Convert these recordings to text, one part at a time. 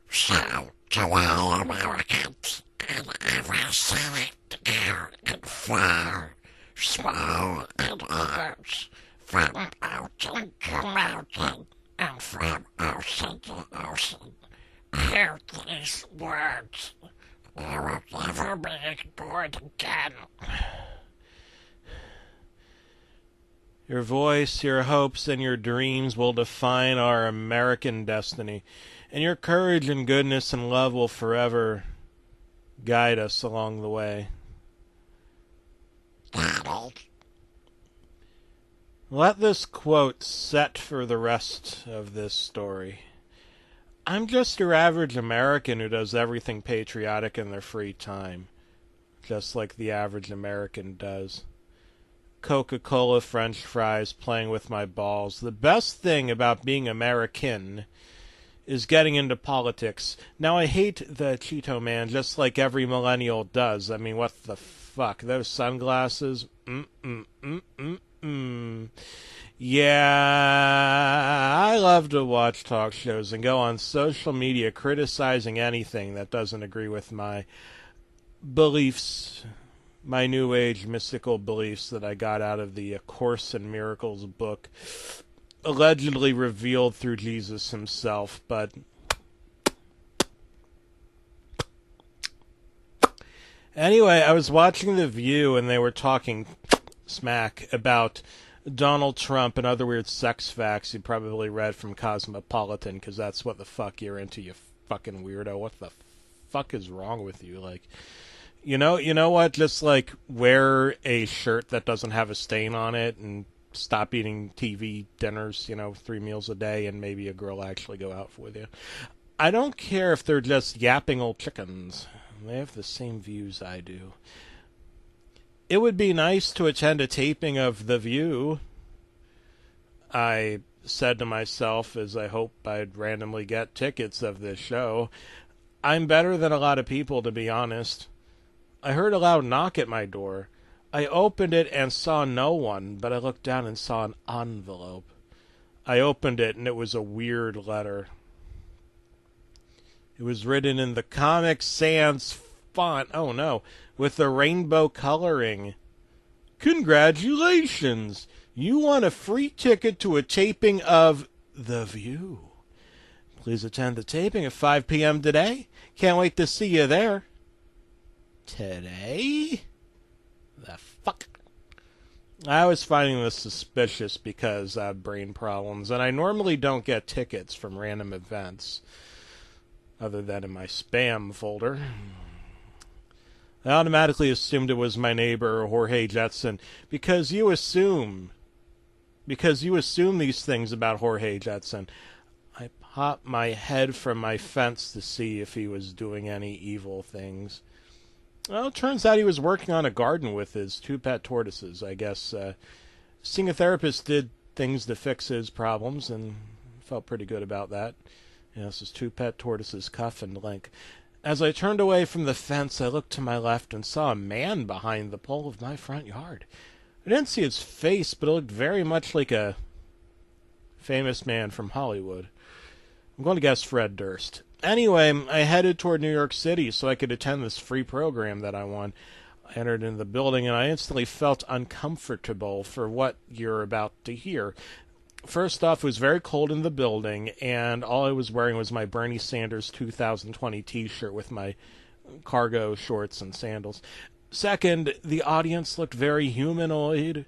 So, to all Americans in every city and far, small and large, from mountain to mountain, and from ocean to ocean, hear these words. You will never be ignored again. Your voice, your hopes, and your dreams will define our American destiny, and your courage and goodness and love will forever guide us along the way. Donald. Let this quote set for the rest of this story. I'm just your average American who does everything patriotic in their free time, just like the average American does. Coca-Cola, French fries, playing with my balls. The best thing about being American is getting into politics. Now, I hate the Cheeto Man just like every millennial does. I mean, what the fuck? Those sunglasses? Yeah, I love to watch talk shows and go on social media criticizing anything that doesn't agree with my beliefs, my New Age mystical beliefs that I got out of the Course in Miracles book, allegedly revealed through Jesus himself. But anyway, I was watching The View and they were talking smack about Donald Trump and other weird sex facts you probably read from Cosmopolitan, because that's what the fuck you're into, you fucking weirdo. What the fuck is wrong with you? Like, you know what? Just, like, wear a shirt that doesn't have a stain on it and stop eating TV dinners, 3 meals a day, and maybe a girl actually go out with you. I don't care if they're just yapping old chickens. They have the same views I do. It would be nice to attend a taping of The View, I said to myself as I hope I'd randomly get tickets of this show. I'm better than a lot of people, to be honest. I heard a loud knock at my door. I opened it and saw no one, but I looked down and saw an envelope. I opened it and it was a weird letter. It was written in the Comic Sans font, oh no, with the rainbow coloring. Congratulations! You won a free ticket to a taping of The View. Please attend the taping at 5 p.m. today. Can't wait to see you there. Today? The fuck? I was finding this suspicious because I have brain problems, and I normally don't get tickets from random events, other than in my spam folder. I automatically assumed it was my neighbor, Jorge Jetson, because you assume these things about Jorge Jetson. I popped my head from my fence to see if he was doing any evil things. Well, it turns out he was working on a garden with his 2 pet tortoises. I guess seeing a therapist did things to fix his problems, and felt pretty good about that. This is 2 pet tortoises, Cuff and Link. As I turned away from the fence, I looked to my left and saw a man behind the pole of my front yard. I didn't see his face, but it looked very much like a famous man from Hollywood. I'm going to guess Fred Durst. Anyway, I headed toward New York City so I could attend this free program that I won. I entered into the building and I instantly felt uncomfortable for what you're about to hear. First off, it was very cold in the building, and all I was wearing was my Bernie Sanders 2020 t-shirt with my cargo shorts and sandals. Second, the audience looked very humanoid.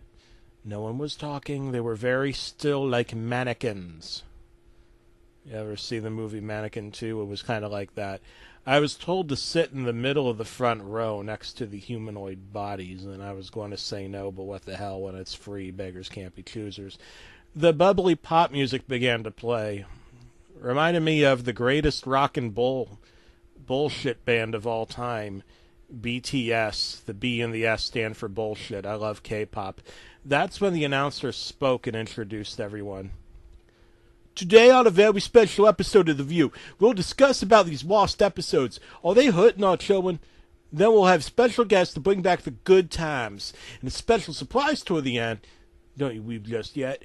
No one was talking. They were very still, like mannequins. You ever see the movie Mannequin 2? It was kind of like that. I was told to sit in the middle of the front row next to the humanoid bodies, and I was going to say no, but what the hell, when it's free, beggars can't be choosers. The bubbly pop music began to play. Reminded me of the greatest rock and bullshit band of all time, BTS. The B and the S stand for bullshit. I love K-pop. That's when the announcer spoke and introduced everyone. Today on a very special episode of The View, we'll discuss about these lost episodes. Are they hurting our children? Then we'll have special guests to bring back the good times. And a special surprise toward the end. Don't you weep just yet.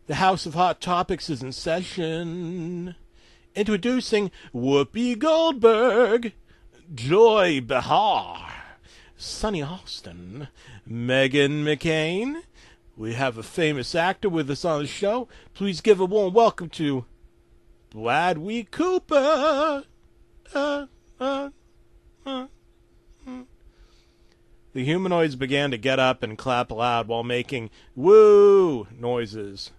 The House of Hot Topics is in session. Introducing Whoopi Goldberg, Joy Behar, Sonny Austin, Megan McCain. We have a famous actor with us on the show. Please give a warm welcome to Bradley Cooper. The humanoids began to get up and clap loud while making woo noises.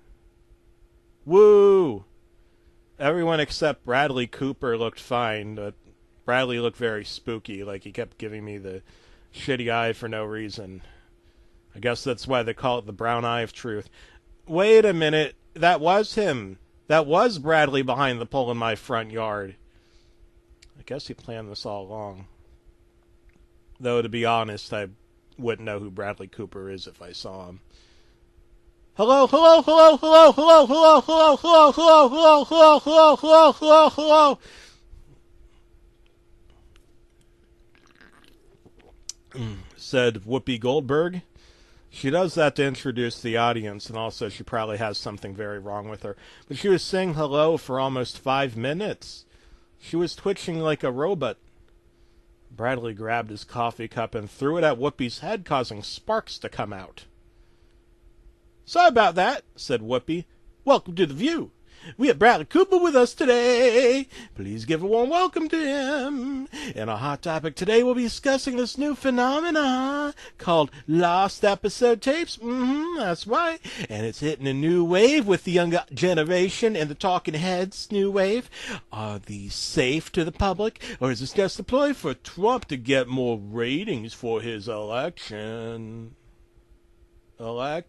Woo! Everyone except Bradley Cooper looked fine, but Bradley looked very spooky, like he kept giving me the shitty eye for no reason. I guess that's why they call it the brown eye of truth. Wait a minute, that was him. That was Bradley behind the pole in my front yard. I guess he planned this all along. Though, to be honest, I wouldn't know who Bradley Cooper is if I saw him. Hello, hello, hello, hello, hello, hello, hello, hello, hello, hello, hello, hello, hello, hello, hello. Said Whoopi Goldberg. She does that to introduce the audience, and also she probably has something very wrong with her. But she was saying hello for almost 5 minutes. She was twitching like a robot. Bradley grabbed his coffee cup and threw it at Whoopi's head, causing sparks to come out. Sorry about that, said Whoopi. Welcome to The View. We have Bradley Cooper with us today. Please give a warm welcome to him. And our hot topic today, we'll be discussing this new phenomena called lost episode tapes. That's right. And it's hitting a new wave with the younger generation and the talking heads new wave. Are these safe to the public, or is this just a ploy for Trump to get more ratings for his election? I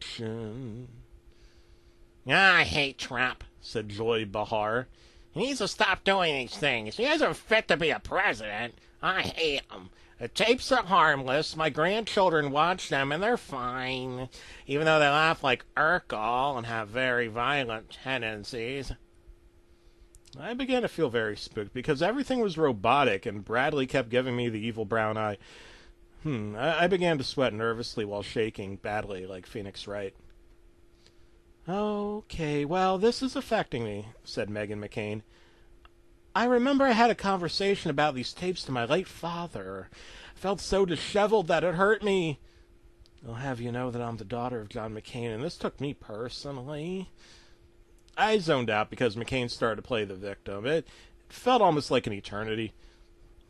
hate Trump, said Joy Behar. He needs to stop doing these things. He isn't fit to be a president. I hate him. The tapes are harmless. My grandchildren watch them, and they're fine. Even though they laugh like Urkel and have very violent tendencies. I began to feel very spooked because everything was robotic, and Bradley kept giving me the evil brown eye. I began to sweat nervously while shaking badly like Phoenix Wright. Okay, well, this is affecting me, said Megan McCain. I remember I had a conversation about these tapes to my late father. I felt so disheveled that it hurt me. I'll have you know that I'm the daughter of John McCain, and this took me personally. I zoned out because McCain started to play the victim. It felt almost like an eternity.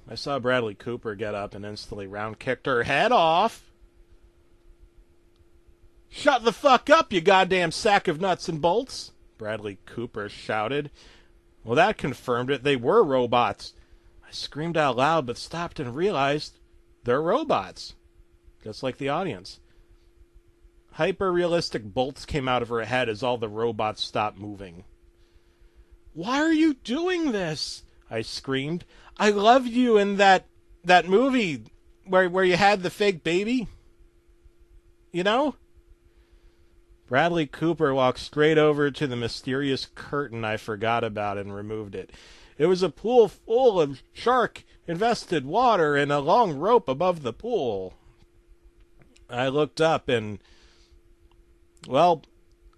I saw Bradley Cooper get up and instantly round-kicked her head off. Shut the fuck up, you goddamn sack of nuts and bolts, Bradley Cooper shouted. Well, that confirmed it. They were robots. I screamed out loud but stopped and realized they're robots. Just like the audience. Hyper-realistic bolts came out of her head as all the robots stopped moving. Why are you doing this? I screamed. I loved you in that movie where you had the fake baby. You know? Bradley Cooper walked straight over to the mysterious curtain I forgot about and removed it. It was a pool full of shark-infested water and a long rope above the pool. I looked up and, well,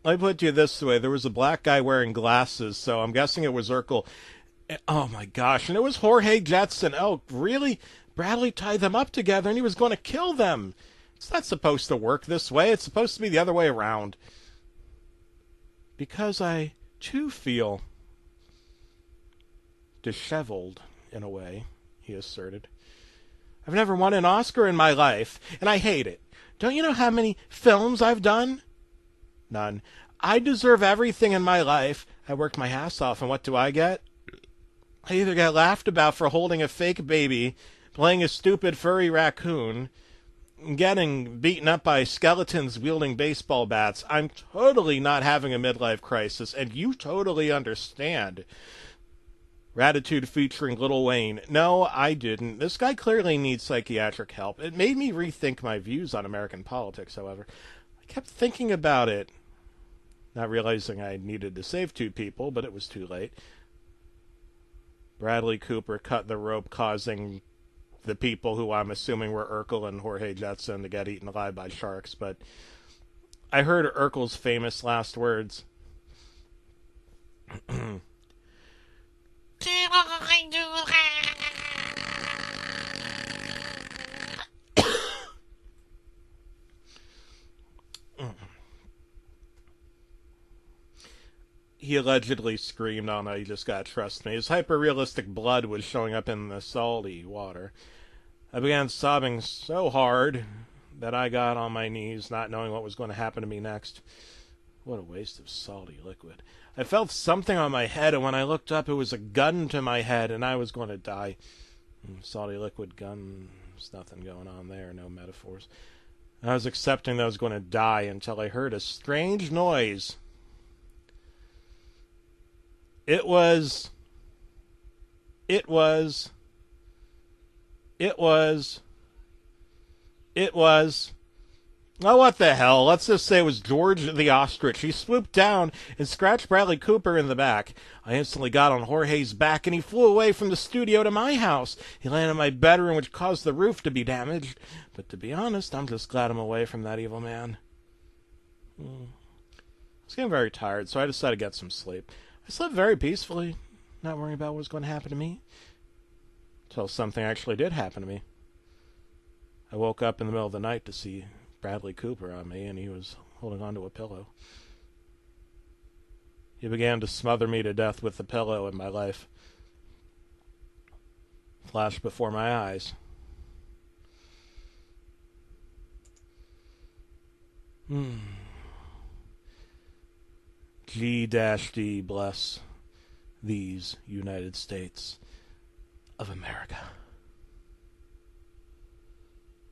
let me put it to you this way. There was a black guy wearing glasses, so I'm guessing it was Urkel. Oh, my gosh. And it was Jorge Jetson. Oh, really? Bradley tied them up together, and he was going to kill them. It's not supposed to work this way. It's supposed to be the other way around. Because I, too, feel disheveled, in a way, he asserted. I've never won an Oscar in my life, and I hate it. Don't you know how many films I've done? None. I deserve everything in my life. I worked my ass off, and what do I get? I either get laughed about for holding a fake baby, playing a stupid furry raccoon, getting beaten up by skeletons wielding baseball bats. I'm totally not having a midlife crisis, and you totally understand. Ratitude featuring Lil Wayne. No, I didn't. This guy clearly needs psychiatric help. It made me rethink my views on American politics, however. I kept thinking about it, not realizing I needed to save 2 people, but it was too late. Bradley Cooper cut the rope, causing the people who I'm assuming were Urkel and Jorge Jetson to get eaten alive by sharks, but I heard Urkel's famous last words. I do? He allegedly screamed, "Oh no, you just gotta trust me." His hyper-realistic blood was showing up in the salty water. I began sobbing so hard that I got on my knees, not knowing what was going to happen to me next. What a waste of salty liquid. I felt something on my head, and when I looked up, it was a gun to my head, and I was going to die. Salty liquid gun, there's nothing going on there, no metaphors. I was accepting that I was going to die until I heard a strange noise. It was... Oh, what the hell? Let's just say it was George the Ostrich. He swooped down and scratched Bradley Cooper in the back. I instantly got on Jorge's back, and he flew away from the studio to my house. He landed in my bedroom, which caused the roof to be damaged. But to be honest, I'm just glad I'm away from that evil man. I was getting very tired, so I decided to get some sleep. I slept very peacefully, not worrying about what was going to happen to me. Until something actually did happen to me. I woke up in the middle of the night to see Bradley Cooper on me, and he was holding onto a pillow. He began to smother me to death with the pillow, and my life flashed before my eyes. G-D bless these United States of America.